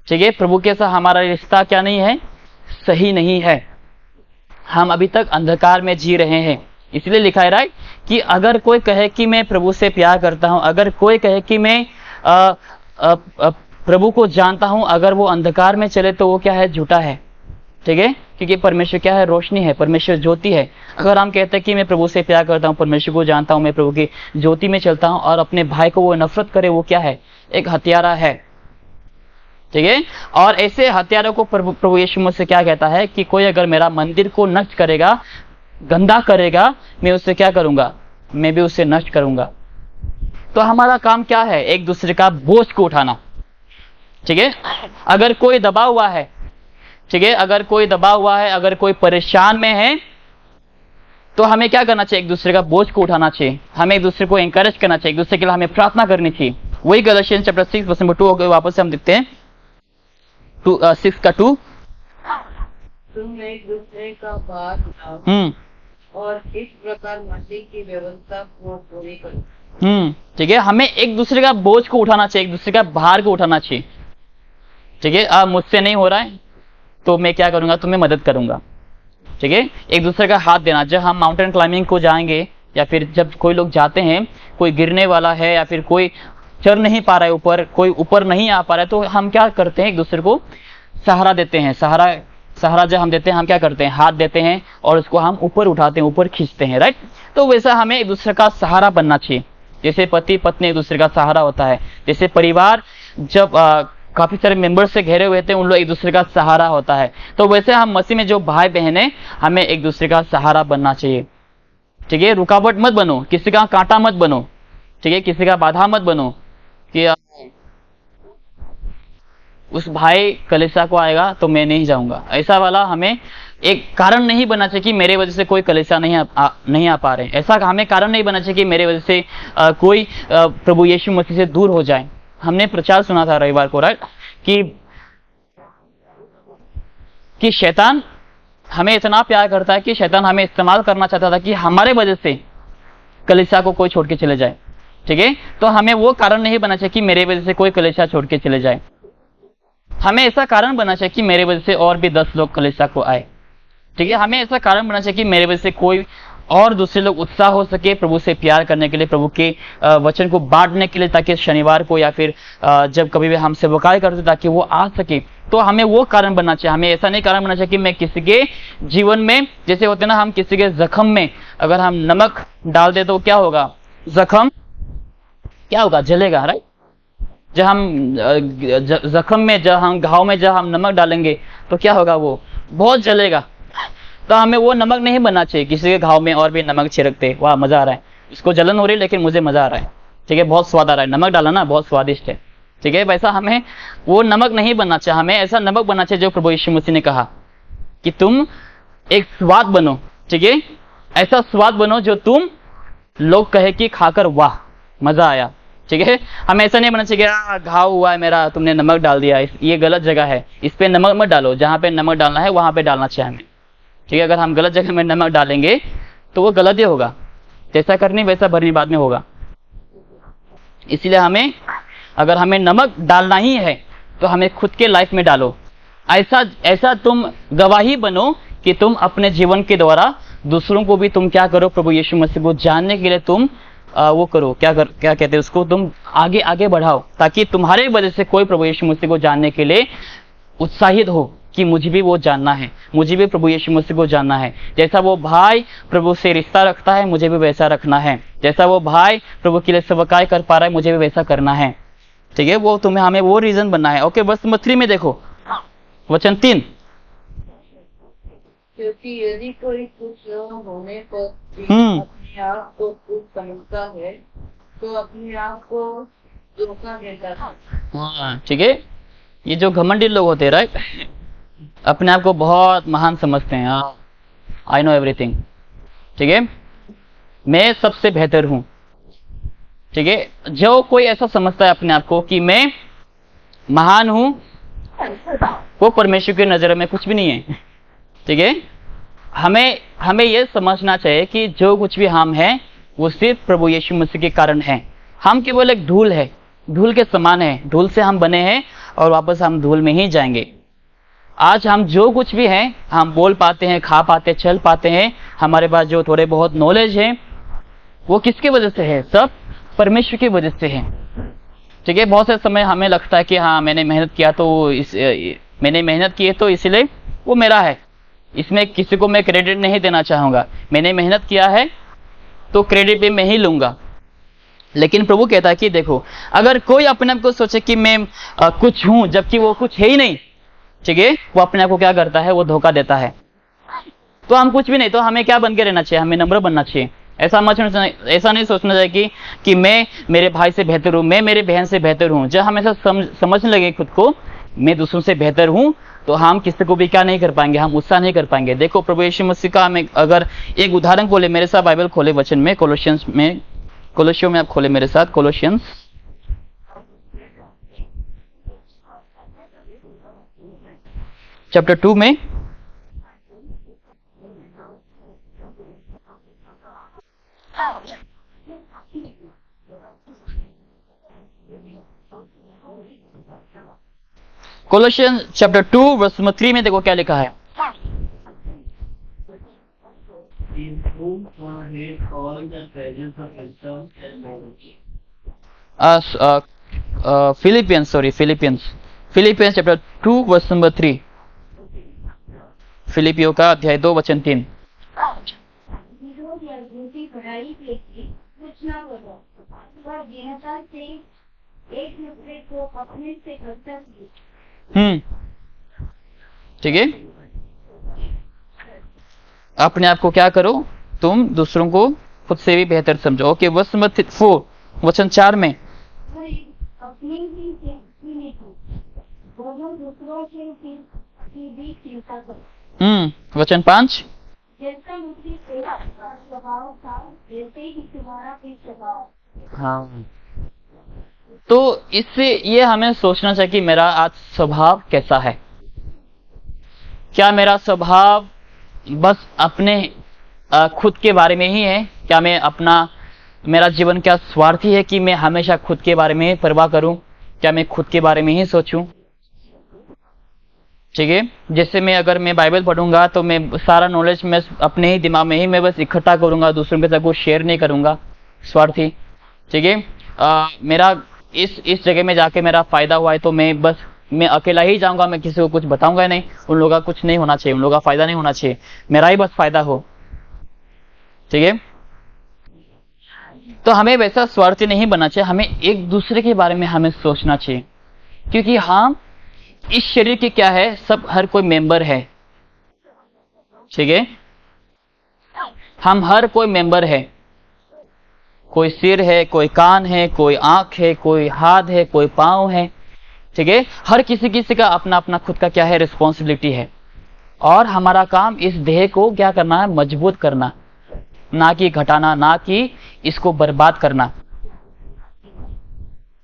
Speaker 1: ठीक है, प्रभु के साथ हमारा रिश्ता क्या नहीं है, सही नहीं है, हम अभी तक अंधकार में जी रहे हैं। इसलिए लिखा है राइट कि अगर कोई कहे कि मैं प्रभु से प्यार करता हूं, अगर कोई कहे कि मैं प्रभु को जानता हूं, अगर वो अंधकार में चले तो वो क्या है, झूठा है। ठीक है, क्योंकि परमेश्वर क्या है, रोशनी है, परमेश्वर ज्योति है। अगर हम कहते हैं कि मैं प्रभु से प्यार करता हूं, परमेश्वर को जानता हूं, मैं प्रभु की ज्योति में चलता हूं, और अपने भाई को वो नफरत करे, वो क्या है, एक हत्यारा है। ठीक है, और ऐसे हत्यारों को प्रभु यीशु मसीह क्या कहता है कि कोई अगर मेरा मंदिर को नष्ट करेगा, गंदा करेगा, मैं उससे क्या करूंगा, मैं भी उससे नष्ट करूंगा। तो हमारा काम क्या है, एक दूसरे का बोझ को उठाना। ठीक है, अगर कोई दबा हुआ है, ठीक है, अगर कोई दबा हुआ है, अगर कोई परेशान में है, तो हमें क्या करना चाहिए, एक दूसरे का बोझ को उठाना चाहिए, हमें एक दूसरे को एनकरेज करना चाहिए, एक दूसरे के लिए हमें प्रार्थना करनी चाहिए। वही गलतियां चैप्टर 6 वर्स नंबर 2 हो, वापस से हम देखते हैं 6 का 2।
Speaker 2: तुम एक दूसरे का भार उठाओ और इस प्रकार मसीह की व्यवस्था को पूरी करो।
Speaker 1: ठीक है, हमें एक दूसरे का बोझ को उठाना चाहिए, एक दूसरे का भार को उठाना चाहिए। ठीक है, अब मुझसे नहीं हो रहा है तो मैं क्या करूंगा, तुम्हें मदद करूंगा। ठीक है, एक दूसरे का हाथ देना। जब हम माउंटेन क्लाइंबिंग को जाएंगे, या फिर जब कोई लोग जाते हैं, कोई गिरने वाला है या फिर कोई चढ़ नहीं पा रहा है ऊपर, कोई ऊपर नहीं आ पा रहा है, तो हम क्या करते हैं, एक दूसरे को सहारा देते हैं। सहारा जब हम देते हैं, हम क्या करते हैं, हाथ देते हैं और उसको हम ऊपर उठाते हैं, ऊपर खींचते हैं। राइट, तो वैसा हमें एक दूसरे का सहारा बनना चाहिए। जैसे पति पत्नी एक दूसरे का सहारा होता है, जैसे परिवार जब काफी सारे मेंबर्स से घेरे हुए थे, उन लोग एक दूसरे का सहारा होता है, तो वैसे हम मसीह में जो भाई बहन है, हमें एक दूसरे का सहारा बनना चाहिए। ठीक है, रुकावट मत बनो, किसी का कांटा मत बनो। ठीक है, किसी का बाधा मत बनो कि उस भाई कलीसिया को आएगा तो मैं नहीं जाऊंगा, ऐसा वाला हमें एक कारण नहीं बनना चाहिए कि मेरे वजह से कोई कलीसिया नहीं आ पा रहे। ऐसा हमें कारण नहीं बनना चाहिए कि मेरे वजह से कोई प्रभु यीशु मसीह से दूर हो जाए। हमने प्रचार सुना था रविवार को, राइट, कि शैतान हमें इतना प्यार करता है कि शैतान हमें इस्तेमाल करना चाहता था कि हमारे वजह से कलीसिया को कोई छोड़ के चले जाए। ठीक है, तो हमें वो कारण नहीं बनना चाहिए कि मेरे वजह से कोई कलीसिया छोड़ के चले जाए। हमें ऐसा कारण बनना चाहिए कि मेरे वजह से और भी 10 लोग कलीसिया को आए। ठीक है, हमें ऐसा कारण बनना चाहिए कि मेरे वजह से कोई और दूसरे लोग उत्साह हो सके प्रभु से प्यार करने के लिए, प्रभु के वचन को बांटने के लिए, ताकि शनिवार को या फिर जब कभी भी हम सेवकाई करते ताकि वो आ सके। तो हमें वो कारण बनना चाहिए। हमें ऐसा नहीं कारण बनना चाहिए कि मैं किसी के जीवन में, जैसे होते ना, हम किसी के जख्म में अगर हम नमक डाल दे तो क्या होगा, जख्म क्या होगा, जलेगा। राइट, जब हम जख्म में, जब हम घाव में जब हम नमक डालेंगे तो क्या होगा, वो बहुत जलेगा। तो हमें वो नमक नहीं बनना चाहिए किसी के घाव में और भी नमक छिड़कते, वाह मजा आ रहा है, इसको जलन हो रही है लेकिन मुझे मजा आ रहा है। ठीक है, बहुत स्वाद आ रहा है, नमक डाला ना, बहुत स्वादिष्ट है। ठीक है, वैसा हमें वो नमक नहीं बनना चाहिए। हमें ऐसा नमक बनना चाहिए जो प्रभु यीशु मसीह ने कहा कि तुम एक स्वाद बनो। ठीक है, ऐसा स्वाद बनो जो तुम लोग कहे कि खाकर वाह मजा आया। ठीक है, हमें ऐसा नहीं बनना चाहिए घाव हुआ है मेरा, तुमने नमक डाल दिया, ये गलत जगह है, इस पे नमक मत डालो, जहां पे नमक डालना है वहां पे डालना चाहिए हमें। ठीक है, अगर हम गलत जगह में नमक डालेंगे तो वो गलत ही होगा, जैसा करनी वैसा भरनी बाद में होगा। इसीलिए हमें, अगर हमें नमक डालना ही है तो हमें खुद के लाइफ में डालो। ऐसा तुम गवाही बनो कि तुम अपने जीवन के द्वारा दूसरों को भी तुम क्या करो, प्रभु यीशु मसीह को जानने के लिए तुम वो करो, क्या कहते हैं उसको, तुम आगे बढ़ाओ, ताकि तुम्हारे वजह से कोई प्रभु यीशु मसीह को जानने के लिए उत्साहित हो। कि मुझे भी वो जानना है, मुझे भी प्रभु यीशु मसीह को जानना है। जैसा वो भाई प्रभु से रिश्ता रखता है, मुझे भी वैसा रखना है। जैसा वो भाई प्रभु के लिए सेवकाई कर पा रहा है, मुझे भी वैसा करना है। ठीक है, वो तुम्हें हमें वो रीजन बनना है। ओके, वर्स नंबर 3 में देखो, वचन 3।
Speaker 2: क्योंकि यदि कोई कुछ न होने पर भी अपने आप को कुछ समझता है तो अपने आप को धोखा देता है।
Speaker 1: हाँ, ठीक है, ये जो घमंडी लोग होते हैं, राइट, अपने आप को बहुत महान समझते हैं। आई नो एवरीथिंग, ठीक है, मैं सबसे बेहतर हूं। ठीक है, जो कोई ऐसा समझता है अपने आप को कि मैं महान हूं, वो परमेश्वर की नजर में कुछ भी नहीं है। ठीक है, हमें यह समझना चाहिए कि जो कुछ भी हम हैं वो सिर्फ प्रभु यीशु मसीह के कारण है। हम केवल एक धूल है, धूल के समान है, धूल से हम बने हैं और वापस हम धूल में ही जाएंगे। आज हम जो कुछ भी हैं, हम बोल पाते हैं, खा पाते, चल पाते हैं, हमारे पास जो थोड़े बहुत नॉलेज है, वो किसकी वजह से है? सब परमेश्वर की वजह से है। ठीक है, बहुत से समय हमें लगता है कि हाँ मैंने मेहनत किया तो मैंने मेहनत की है तो इसलिए वो मेरा है। इसमें किसी को मैं क्रेडिट नहीं देना चाहूंगा। मैंने मेहनत किया है तो क्रेडिट भी मैं ही लूंगा। लेकिन प्रभु कहता है कि देखो, अगर कोई अपने आप को सोचे कि मैं कुछ हूं जबकि वो कुछ है ही नहीं, ठीक है, वो अपने आप को क्या करता है? वो धोखा देता है। तो हम कुछ भी नहीं, तो हमें क्या बन के रहना चाहिए? हमें नम्र बनना चाहिए। ऐसा नहीं सोचना चाहिए कि मैं मेरे भाई से बेहतर हूं, मैं मेरे बहन से बेहतर हूं। जब हम ऐसा समझने लगे खुद को मैं दूसरों से बेहतर हूं, तो हम किसी को भी क्या नहीं कर पाएंगे? हम उत्साह नहीं कर पाएंगे। देखो, प्रभु यीशु मसीह का हमें अगर एक उदाहरण खोले, मेरे साथ बाइबल खोले वचन में, कोलोसियों में आप खोले मेरे साथ, कोलोसियंस चैप्टर 2 में कोलोसियंस चैप्टर 2 वर्स 3 में देखो क्या लिखा है। फिलिपियंस चैप्टर 2 वर्स 3, फिलिपियों का अध्याय 2 वचन 3।
Speaker 3: विरोध या झूठी पढ़ाई के लिए कुछ न करो, पर दीनता से एक दूसरे को अपने से कर्तव्य।
Speaker 1: ठीक है, अपने आप को क्या करो? तुम दूसरों को खुद से भी बेहतर समझो। ओके, वर्स नंबर 4 वचन 4 में
Speaker 3: अपनी ही दोनों दूसरों की भी चिंता करो।
Speaker 1: वचन 5
Speaker 3: जैसा मुझे स्वभाव था वैसे ही तुम्हारा भी स्वभाव।
Speaker 1: हाँ, तो इससे ये हमें सोचना चाहिए कि मेरा आज स्वभाव कैसा है। क्या मेरा स्वभाव बस अपने खुद के बारे में ही है? क्या मेरा जीवन क्या स्वार्थी है कि मैं हमेशा खुद के बारे में परवाह करूं? क्या मैं खुद के बारे में ही सोचूं? ठीक है, जैसे अगर मैं बाइबल पढ़ूंगा तो मैं सारा नॉलेज मैं अपने ही दिमाग में ही मैं बस इकट्ठा करूंगा, दूसरों के साथ कुछ शेयर नहीं करूंगा, स्वार्थी। ठीक है, मेरा इस जगह में जाके मेरा फायदा हुआ है तो मैं अकेला ही जाऊंगा, मैं किसी को कुछ बताऊंगा नहीं। उन लोगों का कुछ नहीं होना चाहिए, उन लोगों का फायदा नहीं होना चाहिए, मेरा ही बस फायदा हो। ठीक है, तो हमें वैसा स्वार्थी नहीं बनना चाहिए। हमें एक दूसरे के बारे में हमें सोचना चाहिए, क्योंकि हम इस शरीर के क्या है, सब हर कोई मेंबर है। ठीक है, हम हर कोई मेंबर है। कोई सिर है, कोई कान है, कोई आंख है, कोई हाथ है, कोई पांव है। ठीक है, हर किसी का अपना अपना खुद का क्या है, रिस्पॉन्सिबिलिटी है। और हमारा काम इस देह को क्या करना है? मजबूत करना, ना कि घटाना, ना कि इसको बर्बाद करना।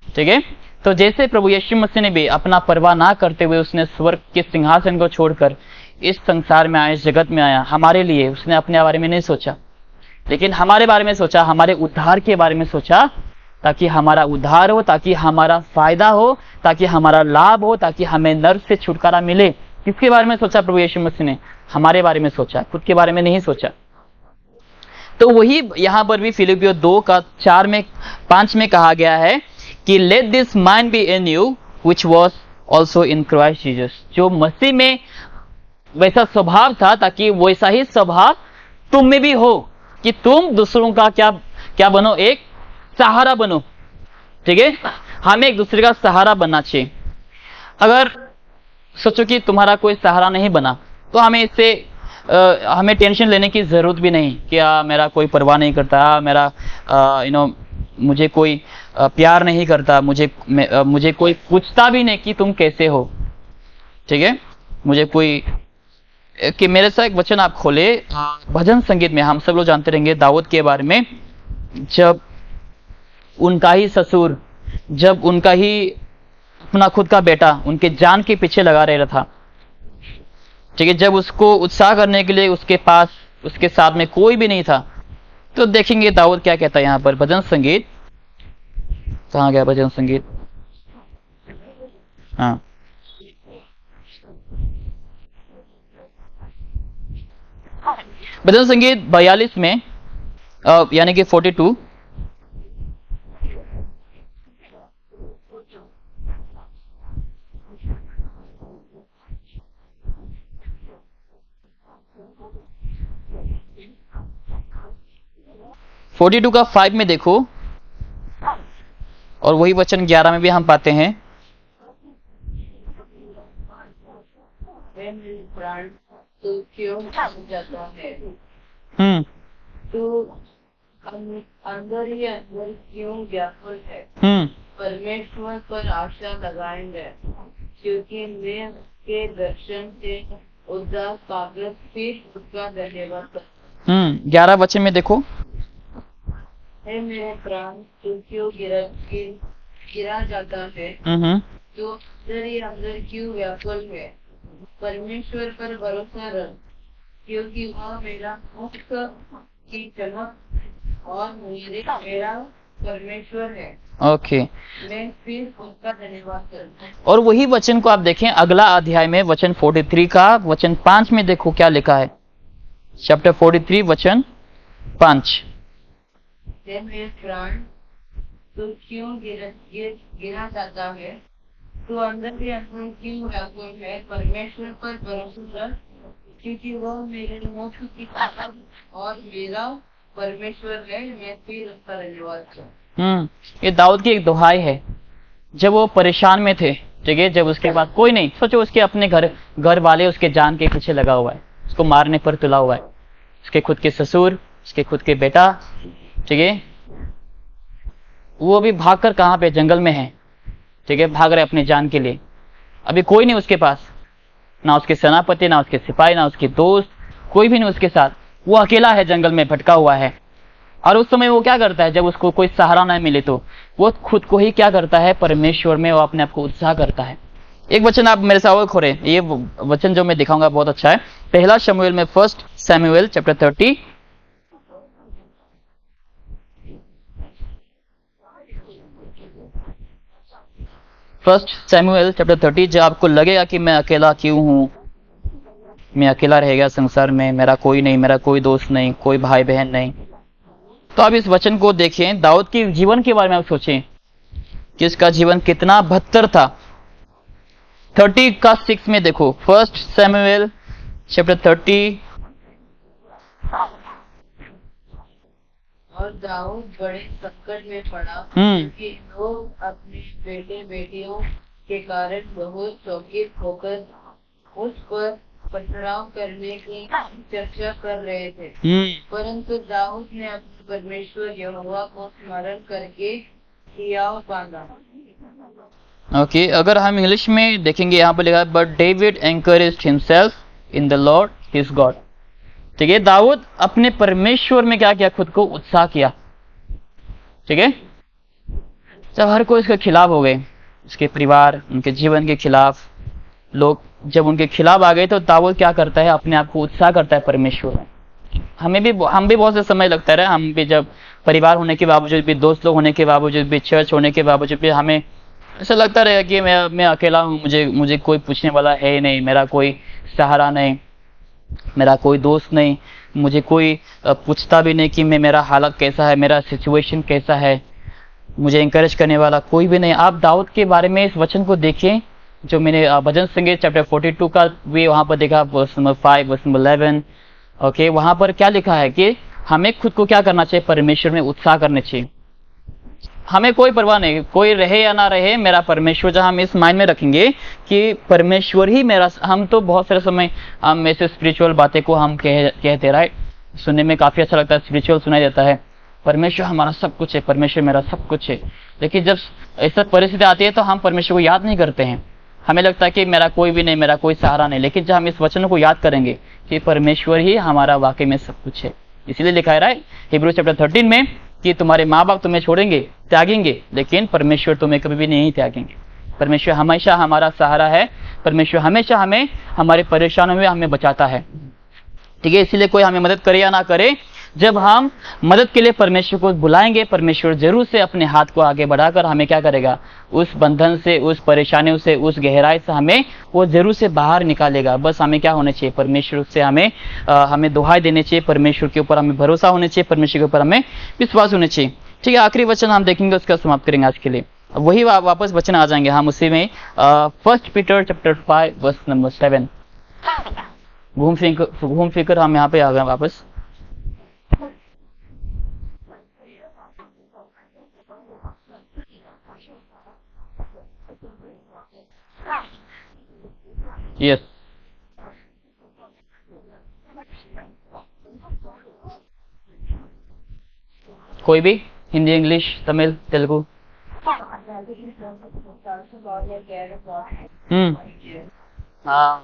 Speaker 1: ठीक है, तो जैसे प्रभु यीशु मसीह ने भी अपना परवाह ना करते हुए उसने स्वर्ग के सिंहासन को छोड़कर इस संसार में आया, इस जगत में आया हमारे लिए। उसने अपने बारे में नहीं सोचा, लेकिन हमारे बारे में सोचा, हमारे उद्धार के बारे में सोचा, ताकि हमारा उद्धार हो, ताकि हमारा फायदा हो, ताकि हमारा लाभ हो, ताकि हमें नर्क से छुटकारा मिले। किसके बारे में सोचा प्रभु यीशु मसीह ने? हमारे बारे में सोचा, खुद के बारे में नहीं सोचा। तो वही यहां पर भी फिलिपियों 2:4-5 में कहा गया है कि let this mind be in you which was also in Christ Jesus. जो मसीह में वैसा स्वभाव था, ताकि वैसा ही स्वभाव तुम में भी हो, कि तुम दूसरों का क्या बनो, एक सहारा बनो। ठीक है, हमें एक दूसरे का सहारा बनना चाहिए। अगर सोचो कि तुम्हारा कोई सहारा नहीं बना, तो हमें टेंशन लेने की जरूरत भी नहीं कि मेरा कोई परवाह नहीं करता, मेरा मुझे कोई प्यार नहीं करता, मुझे कोई पूछता भी नहीं कि तुम कैसे हो। ठीक है, मुझे कोई कि मेरे साथ एक वचन आप खोले भजन संगीत में, हम सब लोग जानते रहेंगे दाऊद के बारे में। जब उनका ही ससुर, जब उनका ही अपना खुद का बेटा उनके जान के पीछे लगा रहा था, ठीक है, जब उसको उत्साह करने के लिए उसके पास उसके साथ में कोई भी नहीं था, तो देखेंगे दाऊद क्या कहता है यहाँ पर। भजन संगीत कहाँ गया? भजन संगीत, हाँ, भजन संगीत 42 में यानी कि 42, का 5 में देखो, और वही वचन 11 में भी हम पाते हैं।
Speaker 2: प्राण तो क्यों जाता है, तो अंदर ही अंदर क्यों व्याकुल है, परमेश्वर पर आशा लगाएंगे, क्योंकि मैं उसके दर्शन से उदास पाकर फिर उसका धन्यवाद कर।
Speaker 1: 11 वचन में देखो,
Speaker 2: है मेरे प्राण तो क्यों गिरा जाता है, तो अंदर ही अंदर क्यों व्याकुल है, परमेश्वर पर भरोसा रख, क्योंकि वह मेरा मुख की चमक और मेरा परमेश्वर है।
Speaker 1: ओके,
Speaker 2: मैं फिर उसका धन्यवाद करता हूँ।
Speaker 1: और वही वचन को आप देखें अगला अध्याय में, वचन 43 का वचन 5 में देखो क्या लिखा है। चैप्टर 43 वचन 5,
Speaker 2: मेरे प्राण तो क्यों गिरा जाता है, तो अंदर ही अंदर क्यों व्याकुल है, परमेश्वर पर भरोसा रख, क्योंकि वह मेरे मुख की ताकत और मेरा परमेश्वर है, मैं फिर उसका धन्यवाद करूं।
Speaker 1: ये दाऊद की एक दुहाई है। जब वो परेशान में थे, ठीक है, जब उसके पास कोई नहीं, सोचो उसके अपने घर वाले उसके जान के पीछे लगा हुआ है, उसको मारने पर तुला हुआ है, उसके खुद के ससुर, उसके खुद के बेटा, ठीक है, वो अभी भागकर कहाँ पे, जंगल में है, ठीक है, भाग रहे अपने जान के लिए। अभी कोई नहीं उसके पास, ना उसके सेनापति, ना उसके सिपाही, ना उसके दोस्त, कोई भी नहीं उसके साथ, वो अकेला है, जंगल में भटका हुआ है। और उस समय वो क्या करता है, जब उसको कोई सहारा ना मिले तो वो खुद को ही क्या करता है, परमेश्वर में वो अपने आप को उत्साह करता है। एक वचन आप मेरे साथ और खोरे, ये वचन जो मैं दिखाऊंगा बहुत अच्छा है। पहला शमूएल में, 1 शमूएल चैप्टर 30, फर्स्ट सैमुएल चैप्टर 30। जब आपको लगेगा कि मैं अकेला क्यों हूं, मैं अकेला रह गया संसार में, मेरा कोई नहीं, मेरा कोई दोस्त नहीं, कोई भाई बहन नहीं, तो आप इस वचन को देखें। दाऊद के जीवन के बारे में आप सोचें कि इसका जीवन कितना बदतर था। 30 का 6 में देखो, 1 शमूएल चैप्टर 30।
Speaker 2: और दाऊद बड़े संकट में पड़ा, क्योंकि लोग अपने बेटे बेटियों के कारण बहुत चौकित होकर उस पर पथराव करने की चर्चा कर रहे थे। परंतु दाऊद ने अपने परमेश्वर यहोवा को स्मरण करके हियाव बांधा।
Speaker 1: ओके, अगर हम इंग्लिश में देखेंगे, यहाँ पर लिखा है, but David encouraged himself in the Lord his God. ठीक है, दाऊद अपने परमेश्वर में क्या किया, खुद को उत्साह किया। ठीक है, जब हर कोई इसके खिलाफ हो गए, उसके परिवार, उनके जीवन के खिलाफ लोग जब उनके खिलाफ आ गए, तो दाऊद क्या करता है, अपने आप को उत्साह करता है परमेश्वर में। हम भी बहुत से समय लगता है, हम भी जब परिवार होने के बावजूद भी, दोस्त लोग होने के बावजूद भी, चर्च होने के बावजूद भी, हमें ऐसा लगता रहेगा कि मैं अकेला हूँ, मुझे कोई पूछने वाला है नहीं, मेरा कोई सहारा नहीं, मेरा कोई दोस्त नहीं, मुझे कोई पूछता भी नहीं कि मेरा हालत कैसा है, मेरा सिचुएशन कैसा है, मुझे इंकरेज करने वाला कोई भी नहीं। आप दाऊद के बारे में इस वचन को देखें, जो मैंने भजन संगीत चैप्टर 42 का भी वहां पर देखा, verse number 5, verse number 11। Okay, वहां पर क्या लिखा है कि हमें खुद को क्या करना चाहिए, परमेश्वर में उत्साह करने चाहिए। हमें कोई परवाह नहीं, कोई रहे या ना रहे, मेरा परमेश्वर, जहां हम इस माइंड में रखेंगे कि परमेश्वर ही मेरा। हम तो बहुत सारे समय हम ऐसे स्पिरिचुअल बातें को हम कहते, राइट, सुनने में काफी अच्छा लगता है, स्पिरिचुअल सुनाई देता है, परमेश्वर हमारा सब कुछ है, परमेश्वर मेरा सब कुछ है। लेकिन जब ऐसा परिस्थिति आती है तो हम परमेश्वर को याद नहीं करते हैं, हमें लगता है कि मेरा कोई भी नहीं, मेरा कोई सहारा नहीं। लेकिन जब हम इस वचन को याद करेंगे कि परमेश्वर ही हमारा वाकई में सब कुछ है, इसीलिए लिखा है, राइट, हिब्रू चैप्टर 13 में कि तुम्हारे माँ बाप तुम्हें छोड़ेंगे, त्यागेंगे, लेकिन परमेश्वर तुम्हें कभी भी नहीं त्यागेंगे। परमेश्वर हमेशा हमारा सहारा है, परमेश्वर हमेशा हमें हमारे परेशानियों में हमें बचाता है। ठीक है, इसीलिए कोई हमें मदद करे या ना करे, जब हम मदद के लिए परमेश्वर को बुलाएंगे, परमेश्वर जरूर से अपने हाथ को आगे बढ़ाकर हमें क्या करेगा, उस बंधन से, उस परेशानियों से, उस गहराई से हमें वो जरूर से बाहर निकालेगा। बस हमें क्या होना चाहिए, परमेश्वर से हमें दुहाई देने चाहिए, परमेश्वर के ऊपर हमें भरोसा होना चाहिए, परमेश्वर के ऊपर हमें विश्वास होना चाहिए। ठीक है, आखिरी वचन हम देखेंगे, उसका समाप्त करेंगे आज के लिए। वही वापस वचन आ जाएंगे हम उसी में, 1 पीटर चैप्टर 5 वर्स नंबर 7। घूम फिर हम यहाँ पे आ गए वापस। यस, कोई भी, हिंदी, इंग्लिश, तमिल, तेलुगु। हाँ,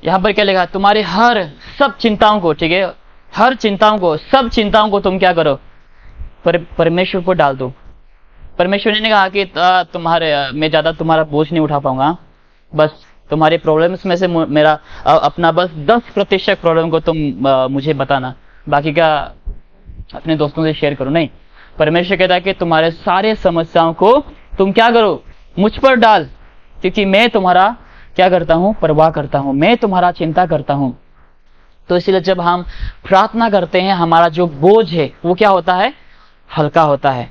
Speaker 1: यहाँ पर क्या लिखा, तुम्हारे हर सब चिंताओं को, ठीक है, हर चिंताओं को, सब चिंताओं को तुम क्या करो, परमेश्वर को डाल दो। परमेश्वर ने कहा कि मैं ज्यादा तुम्हारा बोझ नहीं उठा पाऊंगा, बस तुम्हारे प्रॉब्लम्स में से मेरा अपना बस 10% प्रॉब्लम को तुम मुझे बताना, बाकी का अपने दोस्तों से शेयर करो। नहीं, परमेश्वर कहता है कि तुम्हारे सारे समस्याओं को तुम क्या करो, मुझ पर डाल, क्योंकि मैं तुम्हारा क्या करता हूं, परवाह करता हूं, मैं तुम्हारा चिंता करता हूं। तो इसलिए जब हम प्रार्थना करते हैं, हमारा जो बोझ है वो क्या होता है, हल्का होता है।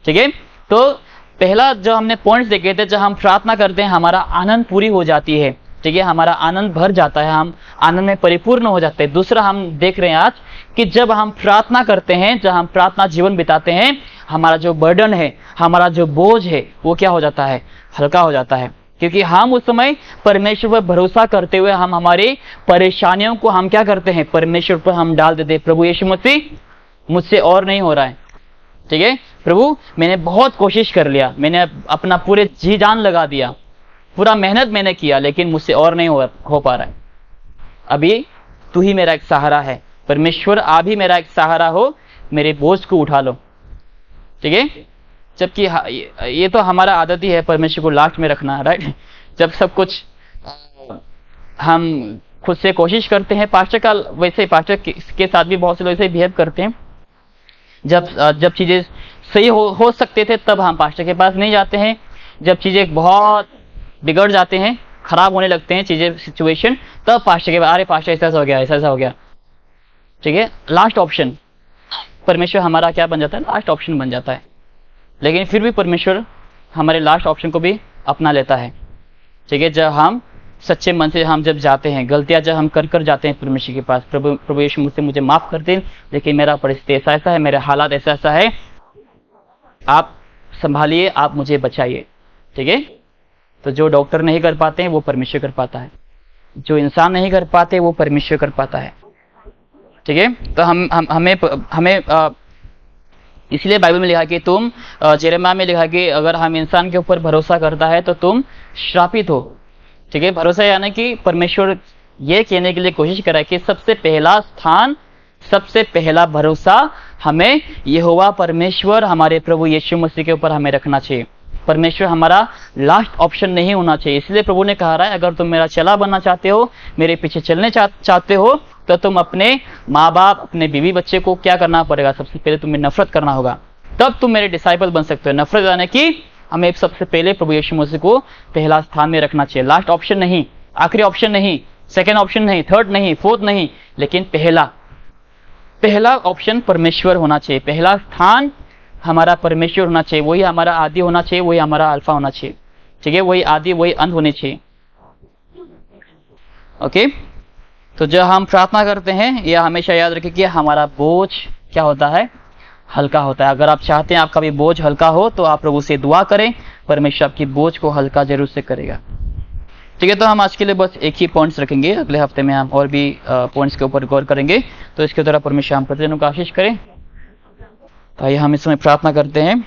Speaker 1: ठीक है, तो पहला जो हमने पॉइंट्स देखे थे, जब हम प्रार्थना करते हैं हमारा आनंद पूरी हो जाती है। ठीक है, हमारा आनंद भर जाता है, हम आनंद में परिपूर्ण हो जाते हैं। दूसरा हम देख रहे हैं आज कि जब हम प्रार्थना करते हैं, जब हम प्रार्थना जीवन बिताते हैं, हमारा जो बर्डन है, हमारा जो बोझ है, वो क्या हो जाता है, हल्का हो जाता है, क्योंकि हम उस समय परमेश्वर पर भरोसा करते हुए हम हमारी परेशानियों को हम क्या करते हैं, परमेश्वर पर हम डाल देते हैं। प्रभु यीशु मसीह, मुझसे और नहीं हो रहा है, ठीक है प्रभु, मैंने बहुत कोशिश कर लिया, मैंने अपना पूरे जी जान लगा दिया, पूरा मेहनत मैंने किया, लेकिन मुझसे और नहीं हो पा रहा है। अभी तू ही मेरा एक सहारा है, परमेश्वर आप ही मेरा एक सहारा हो, मेरे बोझ को उठा लो। ठीक है, जबकि ये तो हमारा आदत ही है परमेश्वर को लास्ट में रखना, राइट। जब सब कुछ हम खुद से कोशिश करते हैं, पास्टर का वैसे पास्टर के साथ भी बहुत से लोग ऐसे बिहेव करते हैं, जब चीजें सही हो सकते थे तब हम पास्टर के पास नहीं जाते हैं, जब चीजें बहुत बिगड़ जाते हैं, खराब होने लगते हैं चीजें, सिचुएशन, तब पास्टर के पास, अरे पास्टर ऐसा हो गया, ऐसा हो गया। ठीक है, लास्ट ऑप्शन परमेश्वर हमारा क्या बन जाता है, लास्ट ऑप्शन बन जाता है। लेकिन फिर भी परमेश्वर हमारे लास्ट ऑप्शन को भी अपना लेता है। ठीक है, जब हम सच्चे मन से हम जब जाते हैं, गलतियां जब हम कर जाते हैं परमेश्वर के पास, प्रभु यीशु मुझे माफ कर दे, लेकिन मेरा परिस्थिति ऐसा ऐसा है, मेरे हालात ऐसा ऐसा है, आप संभालिए, आप मुझे बचाइए। ठीक है, तो जो डॉक्टर नहीं कर पाते हैं वो परमेश्वर कर पाता है, जो इंसान नहीं कर पाते वो परमेश्वर कर पाता है। ठीक है, तो हमें इसलिए बाइबल में लिखा कि तुम, यिर्मयाह में लिखा कि अगर हम इंसान के ऊपर भरोसा करता है तो तुम श्रापित हो। ठीक है, भरोसा यानी कि परमेश्वर ये कहने के लिए कोशिश कर रहा है कि सबसे पहला स्थान, सबसे पहला भरोसा हमें यहोवा परमेश्वर, हमारे प्रभु यीशु मसीह के ऊपर हमें रखना चाहिए। परमेश्वर हमारा लास्ट ऑप्शन नहीं होना चाहिए। इसलिए प्रभु ने कहा है, अगर तुम मेरा चेला बनना चाहते हो, मेरे पीछे चलने चाहते हो, तो तुम अपने माँ बाप, अपने बीवी बच्चे को क्या करना पड़ेगा, सबसे पहले तुम्हें नफरत करना होगा, तब तुम मेरे डिसाइपल बन सकते हो। नफरत यानी कि हमें सबसे पहले प्रभु यीशु मसीह को पहला स्थान में रखना चाहिए। लास्ट ऑप्शन नहीं, आखिरी ऑप्शन नहीं, सेकेंड ऑप्शन नहीं, थर्ड नहीं, फोर्थ नहीं, लेकिन पहला ऑप्शन परमेश्वर होना चाहिए। पहला स्थान हमारा परमेश्वर होना चाहिए, वही हमारा आदि होना चाहिए, वही हमारा अल्फा होना चाहिए। ठीक है, वही आदि वही अंत होने चाहिए। ओके, तो जब हम प्रार्थना करते हैं यह हमेशा याद रखें कि हमारा बोझ क्या होता है, हल्का होता है। अगर आप चाहते हैं आपका भी बोझ हल्का हो तो आप प्रभु से दुआ करें, परमेश्वर आपकी बोझ को हल्का जरूर से करेगा। ठीक है, तो हम आज के लिए बस एक ही पॉइंट्स रखेंगे, अगले हफ्ते में हम और भी पॉइंट्स के ऊपर गौर करेंगे। तो इसके द्वारा परमेश्वर हम प्रतिदिन को आशीष करें। तो आइए हम इस समय प्रार्थना करते हैं।